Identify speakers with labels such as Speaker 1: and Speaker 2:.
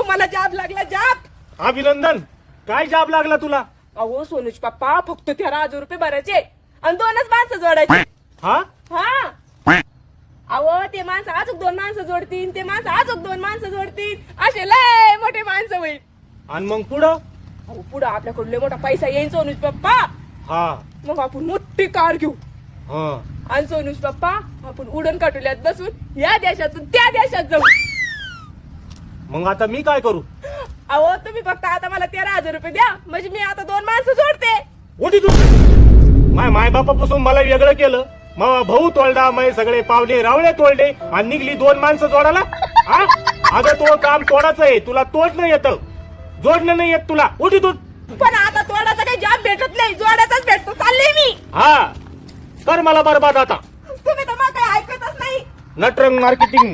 Speaker 1: मला जॉब लागला जॉब.
Speaker 2: अभिनंदन. काय जॉब लागला तुला?
Speaker 1: अहो सोनूज पप्पा फक्त 13,000 रुपये भरायचे आणि 2च माणसं जोडायची.
Speaker 2: हा
Speaker 1: हा अहो ते माणसं अजून 2 माणसं जोडतील, ते माणसं अजून 2 माणसं जोडतील, असे लय मोठे माणसं होईल.
Speaker 2: आणि मग पुढं?
Speaker 1: अहो पुढं आपल्याकडे लय मोठा पैसा येईल सोनूज पप्पा.
Speaker 2: हा
Speaker 1: मग आपण मोठी कार घेऊ
Speaker 2: हा.
Speaker 1: आणि सोनूज पप्पा आपण उडण काटुल्यात बसून या देशातून त्या देशात जाऊ.
Speaker 2: मग आता मी काय करू?
Speaker 1: अहो तुम्ही फक्त आता मला 13,000 रुपये द्या म्हणजे मी आता 2 माणसं जोडते.
Speaker 2: उठी तू. माय बापापासून मला वेगळं केलं. मग भाऊ तोलडा, मै सगळे पावले रावळे तोडले आणि निघली 2 माणसं जोडायला. हा अगं तो काम तोडाचं आहे, तुला तोडणं येतं, जोडणं नाही येत तुला. उठी तू.
Speaker 1: पण आता तोडाचा काही जॉब भेटत नाही, जोडाचाच भेटतो. चालले मी.
Speaker 2: हा कर मला बरबाद आता.
Speaker 1: तुम्ही तर मग काही ऐकतच नाही.
Speaker 2: नटरंग मार्केटिंग.